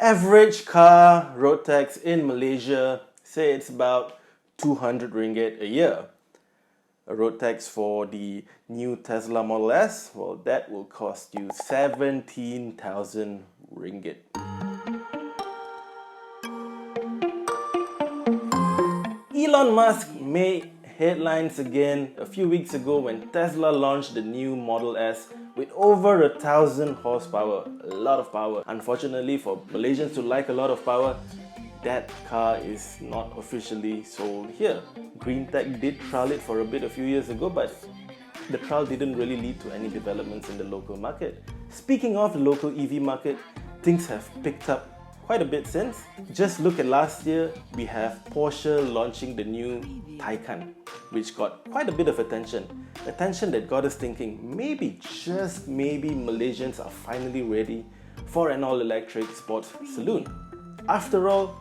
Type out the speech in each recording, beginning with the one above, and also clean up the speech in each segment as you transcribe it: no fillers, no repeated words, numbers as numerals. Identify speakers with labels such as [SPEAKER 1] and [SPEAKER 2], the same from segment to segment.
[SPEAKER 1] Average car road tax in Malaysia, say it's about 200 ringgit a year. A road tax for the new Tesla Model S, well, that will cost you 17,000 ringgit. Elon Musk made headlines again a few weeks ago when Tesla launched the new Model S with over 1,000 horsepower, a lot of power. Unfortunately for Malaysians who like a lot of power, that car is not officially sold here. Greentech did trial it for a bit a few years ago, but the trial didn't really lead to any developments in the local market. Speaking of the local EV market, things have picked up quite a bit since. Just look at last year, we have Porsche launching the new Taycan, which got quite a bit of attention. Attention that got us thinking, maybe, just maybe, Malaysians are finally ready for an all-electric sports saloon. After all,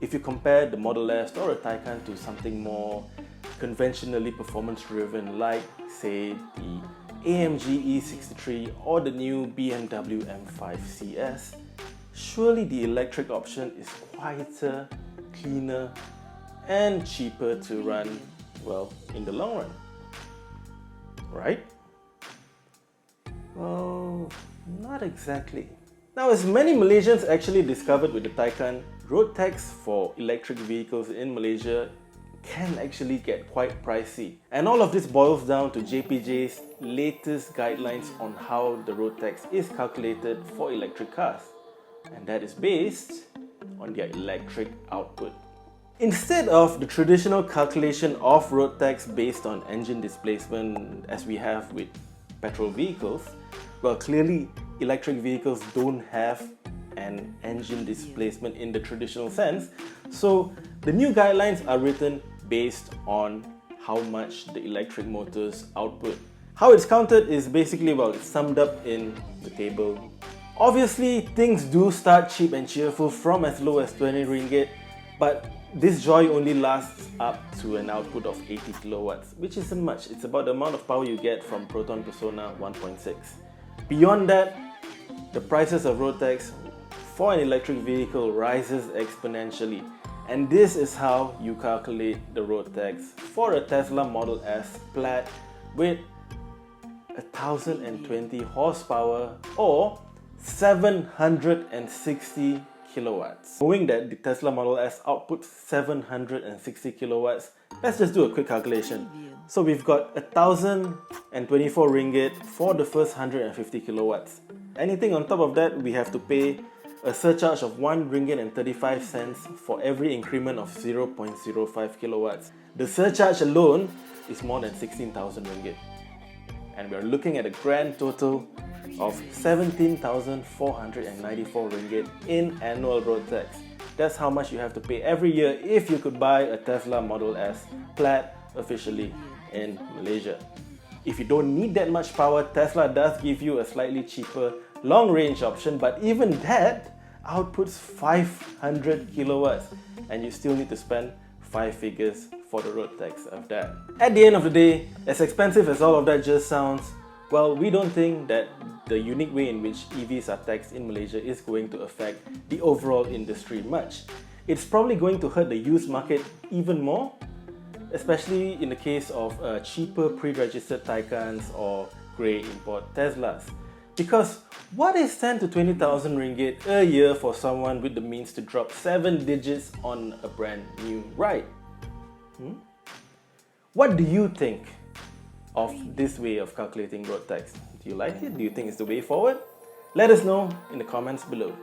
[SPEAKER 1] if you compare the Model S or a Taycan to something more conventionally performance-driven like, say, the AMG E63 or the new BMW M5 CS, surely the electric option is quieter, cleaner, and cheaper to run, well, in the long run. Right? Well, not exactly. Now, as many Malaysians actually discovered with the Taycan, road tax for electric vehicles in Malaysia can actually get quite pricey. And all of this boils down to JPJ's latest guidelines on how the road tax is calculated for electric cars. And that is based on their electric output. Instead of the traditional calculation of road tax based on engine displacement as we have with petrol vehicles, well, clearly electric vehicles don't have an engine displacement in the traditional sense, so the new guidelines are written based on how much the electric motors output. How it's counted is basically, well, it's summed up in the table. Obviously, things do start cheap and cheerful from as low as 20 ringgit, but this joy only lasts up to an output of 80 kilowatts, which isn't much. It's about the amount of power you get from Proton Persona 1.6. Beyond that, the prices of road tax for an electric vehicle rises exponentially. And this is how you calculate the road tax for a Tesla Model S Plaid with 1,020 horsepower or 760 kilowatts. Knowing that the Tesla Model S outputs 760 kilowatts, let's just do a quick calculation. So we've got 1,024 ringgit for the first 150 kilowatts. Anything on top of that, we have to pay a surcharge of 1 ringgit and 35 cents for every increment of 0.05 kilowatts. The surcharge alone is more than 16,000 ringgit. And we're looking at a grand total of 17,494 ringgit in annual road tax. That's how much you have to pay every year if you could buy a Tesla Model S Plaid officially in Malaysia. If you don't need that much power, Tesla does give you a slightly cheaper long-range option, but even that outputs 500 kilowatts and you still need to spend 5 figures for the road tax of that. At the end of the day, as expensive as all of that just sounds, well, we don't think that the unique way in which EVs are taxed in Malaysia is going to affect the overall industry much. It's probably going to hurt the used market even more, especially in the case of cheaper pre-registered Taycans or grey import Teslas. Because what is 10 to 20,000 ringgit a year for someone with the means to drop 7 digits on a brand new ride? What do you think of this way of calculating road tax? Do you like it? Do you think it's the way forward? Let us know in the comments below.